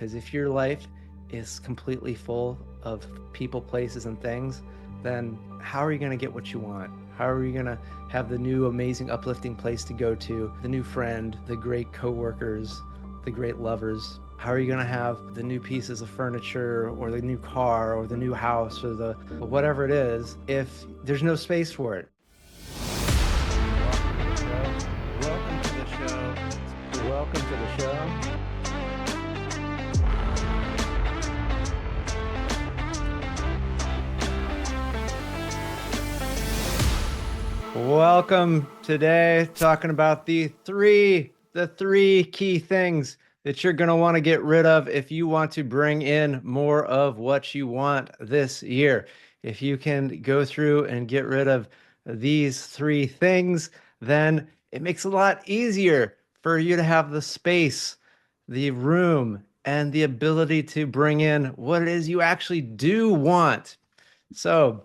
Because if your life is completely full of people, places, and things, then how are you going to get what you want? How are you going to have the new amazing uplifting place to go to, the new friend, the great coworkers, the great lovers? How are you going to have the new pieces of furniture or the new car or the new house or the whatever it is if there's no space for it? Welcome to the show. Welcome to the show. Welcome today, talking about the three key things that you're going to want to get rid of if you want to bring in more of what you want this year. If you can go through and get rid of these three things, then it makes it a lot easier for you to have the space, the room, and the ability to bring in what it is you actually do want. So,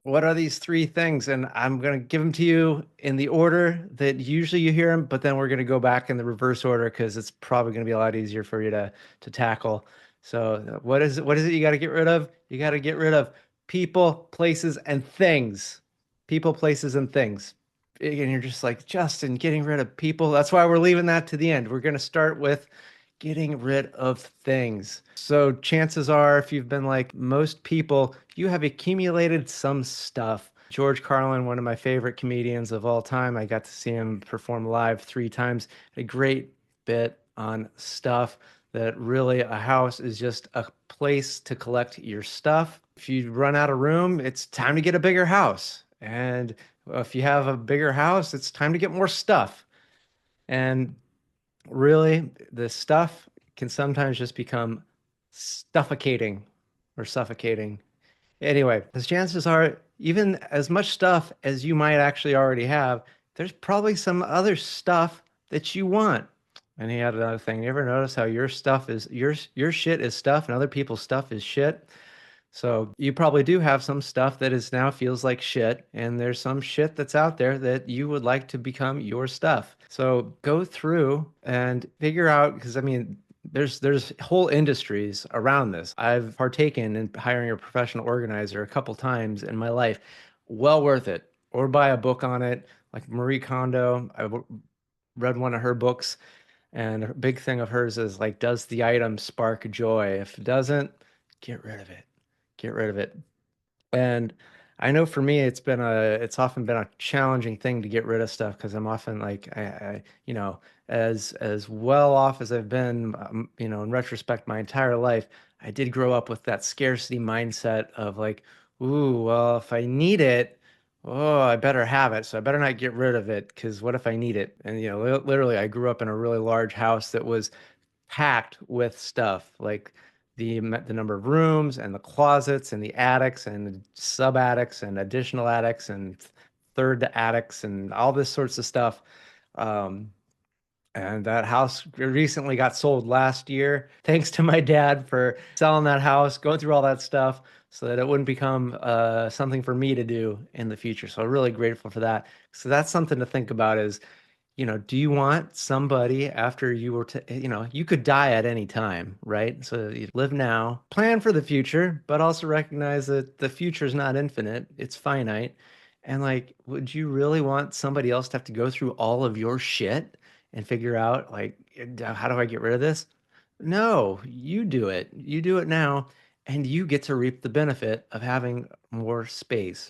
what are these three things? And I'm going to give them to you in the order that usually you hear them, but then we're going to go back in the reverse order because it's probably going to be a lot easier for you to tackle. So what is it you got to get rid of? You got to get rid of people, places, and things. People, places, and things. And you're just like, Justin, getting rid of people. That's why we're leaving that to the end. We're going to start with getting rid of things. So chances are, if you've been like most people, you have accumulated some stuff. George Carlin, one of my favorite comedians of all time, I got to see him perform live 3 times. A great bit on stuff, that really a house is just a place to collect your stuff. If you run out of room, it's time to get a bigger house. And if you have a bigger house, it's time to get more stuff. And really, the stuff can sometimes just become suffocating or suffocating. Anyway, the chances are, even as much stuff as you might actually already have, there's probably some other stuff that you want. And he had another thing. You ever notice how your stuff is your shit is stuff and other people's stuff is shit? So you probably do have some stuff that is now feels like shit, and there's some shit that's out there that you would like to become your stuff. So go through and figure out, because I mean, there's whole industries around this. I've partaken in hiring a professional organizer a couple times in my life. Well worth it. Or buy a book on it, like Marie Kondo. Read one of her books, and a big thing of hers is like, does the item spark joy? If it doesn't, get rid of it. Get rid of it. And I know for me, it's often been a challenging thing to get rid of stuff because I'm often like, as well off as I've been, in retrospect, my entire life, I did grow up with that scarcity mindset of like, ooh, well, if I need it, oh, I better have it. So I better not get rid of it because what if I need it? And, literally, I grew up in a really large house that was packed with stuff, like the number of rooms and the closets and the attics and the sub attics and additional attics and third attics and all this sorts of stuff. Um, and that house recently got sold last year. Thanks to my dad for selling that house, going through all that stuff so that it wouldn't become something for me to do in the future. So I'm really grateful for that. So that's something to think about is, do you want somebody after you were to, you could die at any time, right? So you live now, plan for the future, but also recognize that the future is not infinite, it's finite. And like, would you really want somebody else to have to go through all of your shit and figure out, like, how do I get rid of this? No, you do it. You do it now, and you get to reap the benefit of having more space.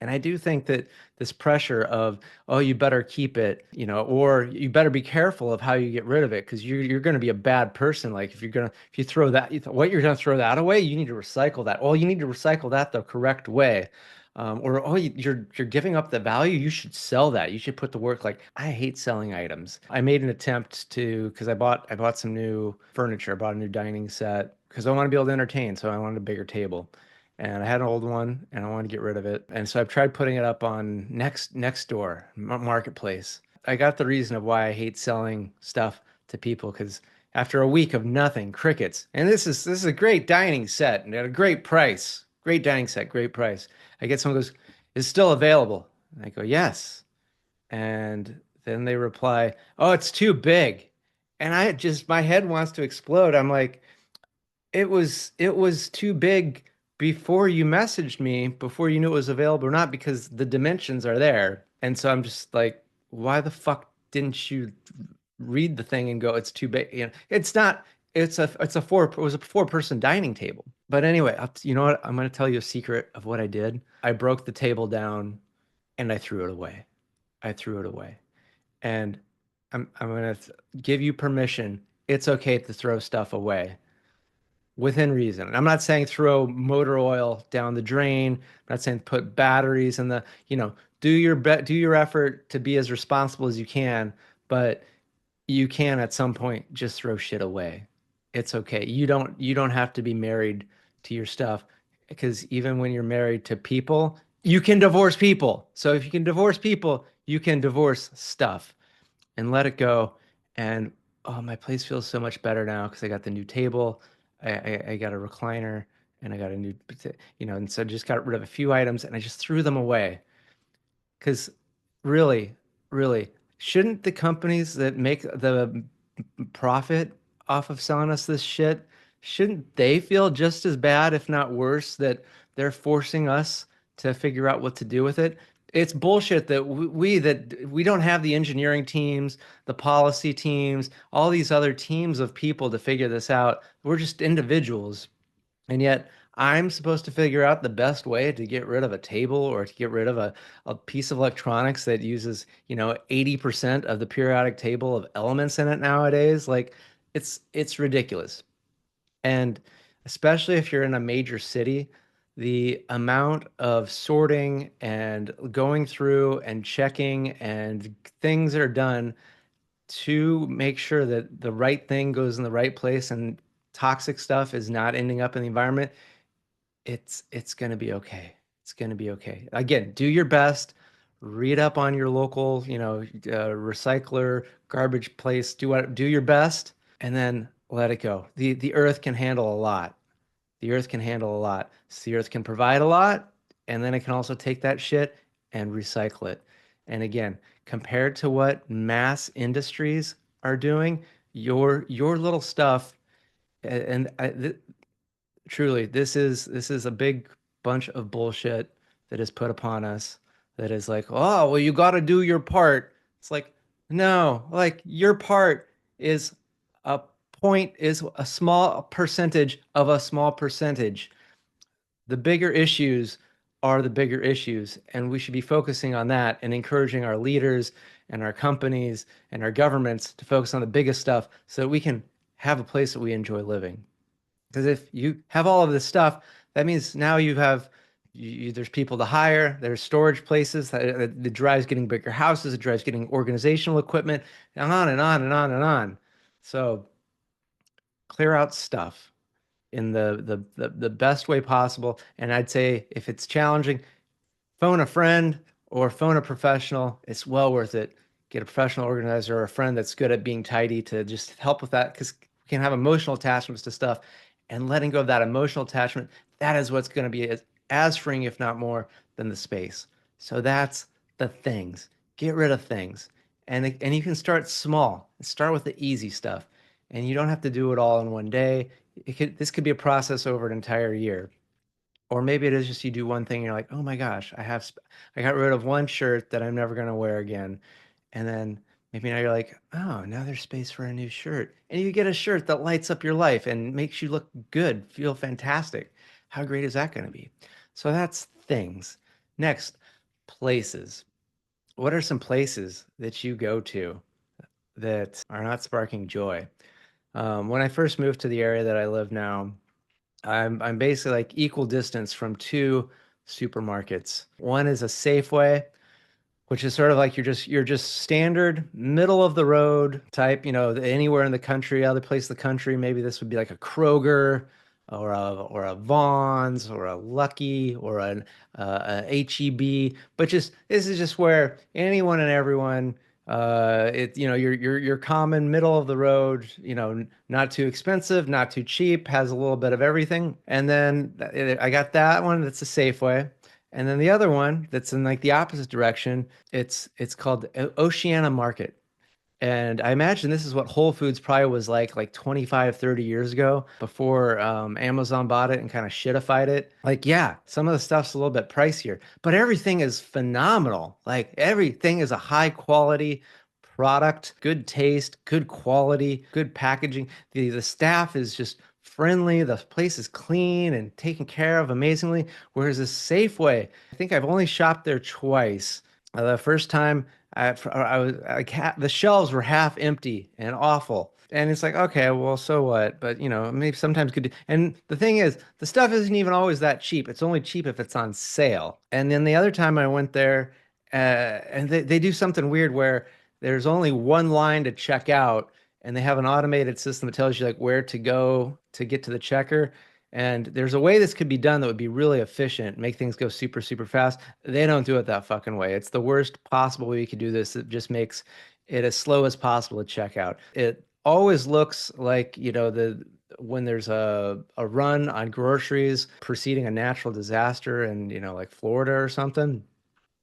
And I do think that this pressure of, oh, you better keep it, or you better be careful of how you get rid of it because you're going to be a bad person. Like if you throw that, what you're going to throw that away, you need to recycle that. Oh, you need to recycle that the correct way. Or oh, you're giving up the value. You should sell that. You should put the work. Like I hate selling items. I made an attempt to because I bought some new furniture. I bought a new dining set because I want to be able to entertain. So I wanted a bigger table and I had an old one and I wanted to get rid of it. And so I've tried putting it up on Nextdoor marketplace. I got the reason of why I hate selling stuff to people because after a week of nothing, crickets. And this is a great dining set and at a great price. Great dining set, great price. I get someone goes, "Is it still available?" And I go, "Yes." And then they reply, "Oh, it's too big." And my head wants to explode. I'm like, it was too big before you messaged me, before you knew it was available or not, because the dimensions are there. And so I'm just like, why the fuck didn't you read the thing and go, it's too big? It's not, it was a four-person dining table. But anyway, you know what? I'm going to tell you a secret of what I did. I broke the table down and I threw it away. I threw it away. And I'm going to give you permission. It's okay to throw stuff away within reason. I'm not saying throw motor oil down the drain. I'm not saying put batteries in do your effort to be as responsible as you can, but you can at some point just throw shit away. It's okay. You don't have to be married to your stuff, because even when you're married to people, you can divorce people. So if you can divorce people, you can divorce stuff and let it go. And oh, my place feels so much better now because I got the new table, I got a recliner, and I got a new, and so I just got rid of a few items and I just threw them away. Because really, really, shouldn't the companies that make the profit off of selling us this shit, shouldn't they feel just as bad, if not worse, that they're forcing us to figure out what to do with it? It's bullshit that we don't have the engineering teams, the policy teams, all these other teams of people to figure this out. We're just individuals. And yet, I'm supposed to figure out the best way to get rid of a table or to get rid of a piece of electronics that uses, 80% of the periodic table of elements in it nowadays. Like, it's ridiculous. And especially if you're in a major city, the amount of sorting and going through and checking and things that are done to make sure that the right thing goes in the right place and toxic stuff is not ending up in the environment, it's going to be okay. It's going to be okay. Again, do your best. Read up on your local, recycler, garbage place. Do your best, and then let it go. The earth can handle a lot. The earth can handle a lot. So the earth can provide a lot, and then it can also take that shit and recycle it. And again, compared to what mass industries are doing, your little stuff, and truly, this is a big bunch of bullshit that is put upon us, that is like, oh, well, you got to do your part. It's like, no, like your part is a is a small percentage of a small percentage. The bigger issues are the bigger issues, and we should be focusing on that and encouraging our leaders and our companies and our governments to focus on the biggest stuff so that we can have a place that we enjoy living. Because if you have all of this stuff, that means now there's people to hire, there's storage places, that drives getting bigger houses, it drives getting organizational equipment, and on and on and on and on. So clear out stuff in the best way possible. And I'd say if it's challenging, phone a friend or phone a professional. It's well worth it. Get a professional organizer or a friend that's good at being tidy to just help with that, because we can have emotional attachments to stuff, and letting go of that emotional attachment, that is what's going to be as freeing, if not more, than the space. So that's the things. Get rid of things. And you can start small. Start with the easy stuff. And you don't have to do it all in one day. This could be a process over an entire year. Or maybe it is just you do one thing and you're like, oh my gosh, I got rid of one shirt that I'm never going to wear again. And then maybe now you're like, oh, now there's space for a new shirt. And you get a shirt that lights up your life and makes you look good, feel fantastic. How great is that going to be? So that's things. Next, places. What are some places that you go to that are not sparking joy? When I first moved to the area that I live now, I'm basically like equal distance from two supermarkets. One is a Safeway, which is sort of like you're just standard middle of the road type, anywhere in the country, other place in the country, maybe this would be like a Kroger or a Vaughn's or a Lucky or a HEB, but just this is just where anyone and everyone, your common middle of the road, not too expensive, not too cheap, has a little bit of everything. And then I got that one that's a Safeway. And then the other one that's in like the opposite direction, it's called Oceana Market. And I imagine this is what Whole Foods probably was like 25, 30 years ago before Amazon bought it and kind of shitified it. Like, yeah, some of the stuff's a little bit pricier, but everything is phenomenal. Like, everything is a high quality product, good taste, good quality, good packaging. The staff is just friendly. The place is clean and taken care of amazingly. Whereas a Safeway, I think I've only shopped there twice. The first time I was like the shelves were half empty and awful. And it's like, okay, well, so what? But maybe sometimes good. And the thing is, the stuff isn't even always that cheap. It's only cheap if it's on sale. And then the other time I went there, and they do something weird where there's only one line to check out, and they have an automated system that tells you like where to go to get to the checker. And there's a way this could be done that would be really efficient, make things go super, super fast. They don't do it that fucking way. It's the worst possible way you could do this. It just makes it as slow as possible to check out. It always looks like, when there's a run on groceries preceding a natural disaster in, like Florida or something.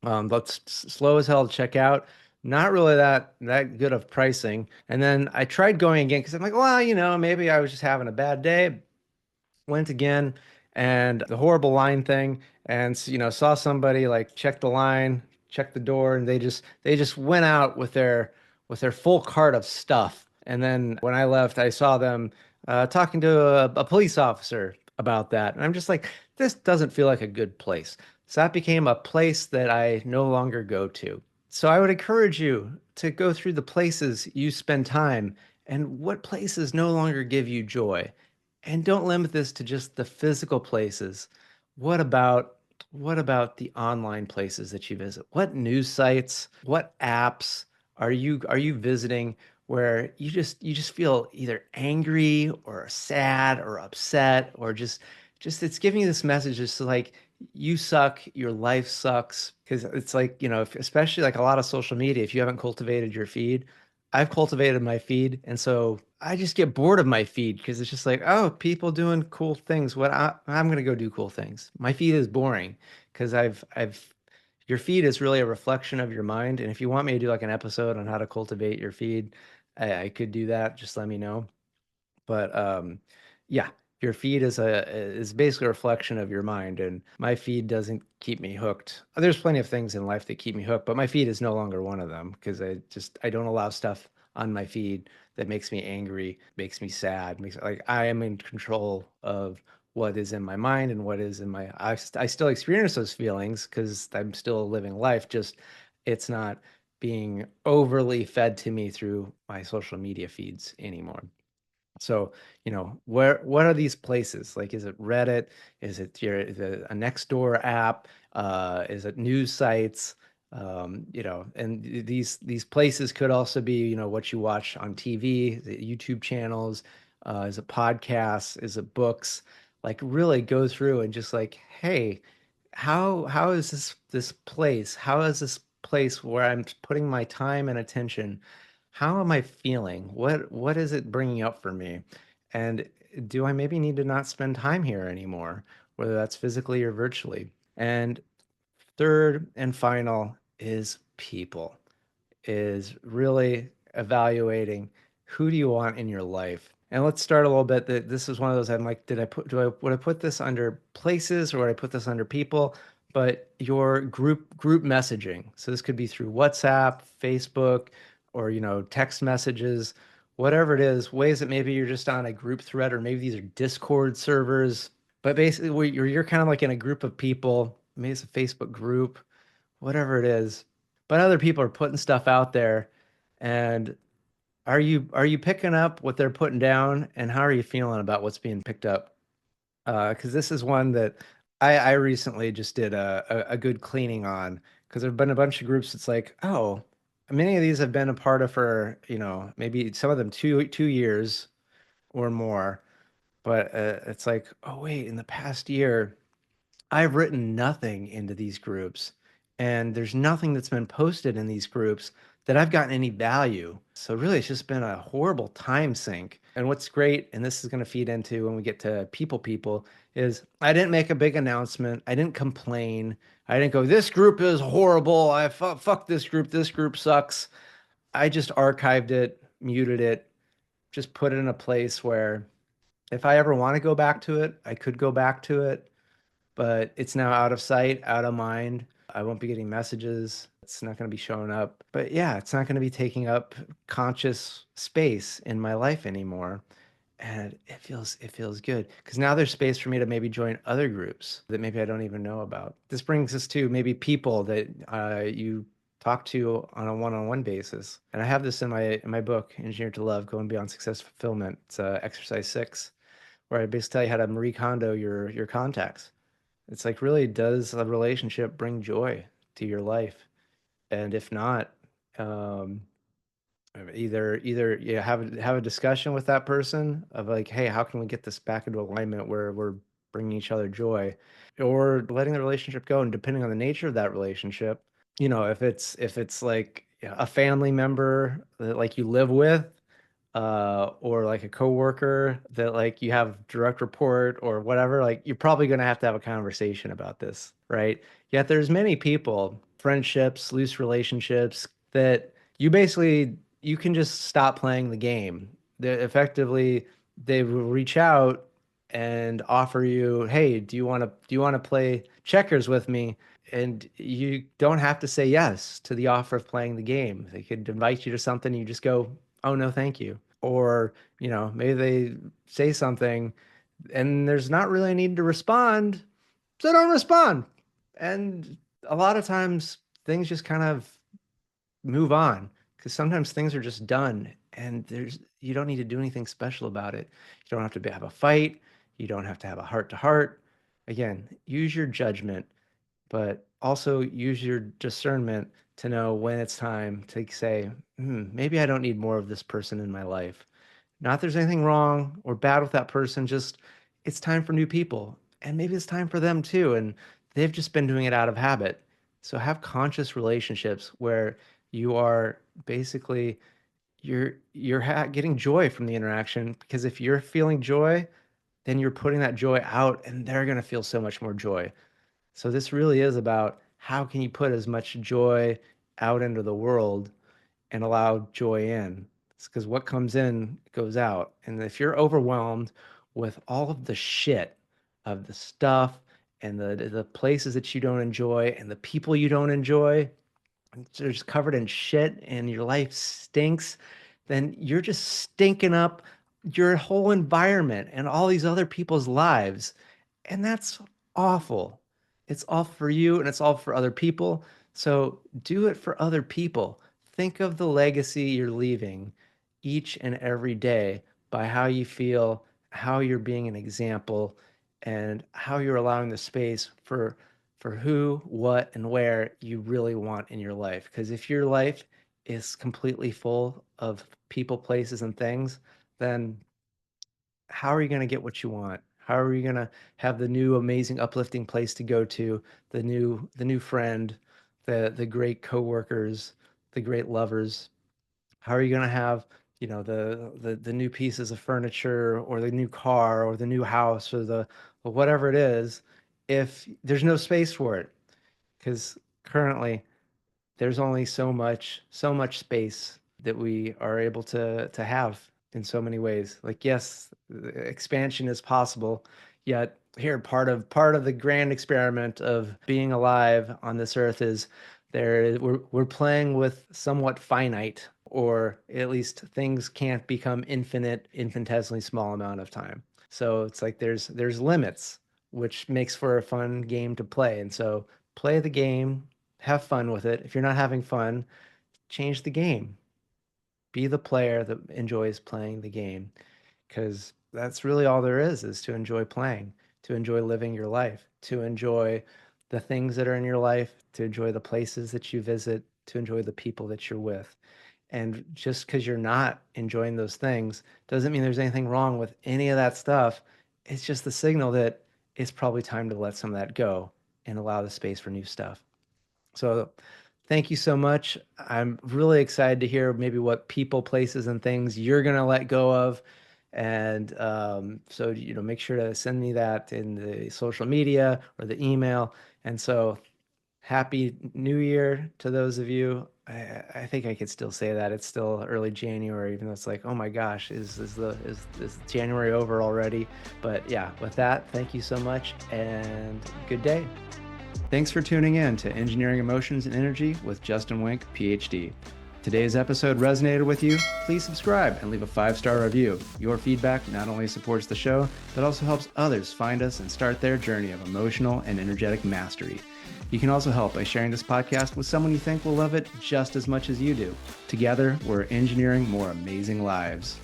That's slow as hell to check out. Not really that good of pricing. And then I tried going again because I'm like, well, maybe I was just having a bad day. Went again, and the horrible line thing, and saw somebody like check the line, check the door, and they just went out with their full cart of stuff. And then when I left, I saw them talking to a police officer about that, and I'm just like, this doesn't feel like a good place. So that became a place that I no longer go to. So I would encourage you to go through the places you spend time and what places no longer give you joy. And don't limit this to just the physical places. What about what about the online places that you visit? What news sites, what apps are you visiting where you just feel either angry or sad or upset or just it's giving you this message just like you suck, your life sucks. Because it's like, especially like a lot of social media, if you haven't cultivated your feed, I've cultivated my feed, and so I just get bored of my feed because it's just like, oh, people doing cool things. I'm gonna go do cool things. My feed is boring because your feed is really a reflection of your mind. And if you want me to do like an episode on how to cultivate your feed, I could do that. Just let me know. But yeah, your feed is basically a reflection of your mind, and my feed doesn't keep me hooked. There's plenty of things in life that keep me hooked, but my feed is no longer one of them because I don't allow stuff on my feed that makes me angry, makes me sad, makes like I am in control of what is in my mind and what is in my I still experience those feelings because I'm still living life, just it's not being overly fed to me through my social media feeds anymore. So, what are these places? Like, is it Reddit? Is it a Nextdoor app? Is it news sites? And these places could also be, what you watch on TV, the YouTube channels, is it podcasts, is it books? Like, really go through and just like, hey, how is this place? How is this place where I'm putting my time and attention? How am I feeling? What is it bringing up for me? And do I maybe need to not spend time here anymore, whether that's physically or virtually? And third and final is people, is really evaluating who do you want in your life. And let's start a little bit that this is one of those I'm like, would I put this under places or would I put this under people? But your group messaging. So this could be through WhatsApp, Facebook, or text messages, whatever it is, ways that maybe you're just on a group thread or maybe these are Discord servers. But basically you're kind of like in a group of people, maybe it's a Facebook group, whatever it is, but other people are putting stuff out there, and are you picking up what they're putting down, and how are you feeling about what's being picked up? Because this is one that I recently just did a good cleaning on because there've been a bunch of groups. It's like, oh, many of these have been a part of for maybe some of them two years or more, but it's like, oh wait, in the past year. I've written nothing into these groups, and there's nothing that's been posted in these groups that I've gotten any value. So really, it's just been a horrible time sink. And what's great, and this is going to feed into when we get to people, is I didn't make a big announcement. I didn't complain. I didn't go, this group is horrible. Fuck this group. This group sucks. I just archived it, muted it, just put it in a place where if I ever want to go back to it, I could go back to it, but it's now out of sight, out of mind. I won't be getting messages. It's not going to be showing up. But yeah, it's not going to be taking up conscious space in my life anymore. And it feels good because now there's space for me to maybe join other groups that maybe I don't even know about. This brings us to maybe people that you talk to on a one-on-one basis. And I have this in my book, Engineered to Love: Going Beyond Success Fulfillment. It's exercise 6, where I basically tell you how to Marie Kondo your contacts. It's like, really, does a relationship bring joy to your life? And if not, um, either you have a discussion with that person of like, hey, how can we get this back into alignment where we're bringing each other joy, or letting the relationship go. And depending on the nature of that relationship, if it's like a family member that like you live with, or like a coworker that like you have direct report or whatever, like you're probably going to have a conversation about this, right? Yet there's many people, friendships, loose relationships, that you can just stop playing the game. Effectively, they will reach out and offer you, hey, do you want to play checkers with me? And you don't have to say yes to the offer of playing the game. They could invite you to something, you just go, oh no, thank you. Or, maybe they say something and there's not really a need to respond, so don't respond. And a lot of times things just kind of move on because sometimes things are just done and you don't need to do anything special about it. You don't have to have a fight. You don't have to have a heart to heart. Again, use your judgment, but also use your discernment to know when it's time to say, maybe I don't need more of this person in my life. Not there's anything wrong or bad with that person, just it's time for new people. And maybe it's time for them too. And they've just been doing it out of habit. So have conscious relationships where you are basically getting joy from the interaction, because if you're feeling joy, then you're putting that joy out and they're going to feel so much more joy. So this really is about how can you put as much joy out into the world and allow joy in. It's because what comes in goes out. And if you're overwhelmed with all of the shit of the stuff and the places that you don't enjoy and the people you don't enjoy, they're just covered in shit and your life stinks, then you're just stinking up your whole environment and all these other people's lives. And that's awful. It's all for you and it's all for other people. So do it for other people. Think of the legacy you're leaving each and every day by how you feel, how you're being an example, and how you're allowing the space for who, what, and where you really want in your life. Because if your life is completely full of people, places, and things, then how are you going to get what you want? How are you going to have the new amazing uplifting place to go to, the new friend, the great coworkers, the great lovers? How are you going to have, the new pieces of furniture or the new car or the new house or whatever it is if there's no space for it? Because currently there's only so much space that we are able to have in so many ways. Like, yes, expansion is possible, yet here part of the grand experiment of being alive on this earth is we're playing with somewhat finite, or at least things can't become infinite, infinitesimally small amount of time. So it's like there's limits, which makes for a fun game to play. And so play the game, have fun with it. If you're not having fun, change the game. Be the player that enjoys playing the game, because that's really all there is to enjoy playing, to enjoy living your life, to enjoy the things that are in your life, to enjoy the places that you visit, to enjoy the people that you're with. And just because you're not enjoying those things doesn't mean there's anything wrong with any of that stuff. It's just the signal that it's probably time to let some of that go and allow the space for new stuff. So thank you so much. I'm really excited to hear maybe what people, places, and things you're going to let go of. And so, make sure to send me that in the social media or the email. And so, happy New Year to those of you. I think I could still say that it's still early January, even though it's like, oh my gosh, is January over already? But yeah, with that, thank you so much and good day. Thanks for tuning in to Engineering Emotions and Energy with Justin Wink, Ph.D. Today's episode resonated with you? Please subscribe and leave a 5-star review. Your feedback not only supports the show, but also helps others find us and start their journey of emotional and energetic mastery. You can also help by sharing this podcast with someone you think will love it just as much as you do. Together, we're engineering more amazing lives.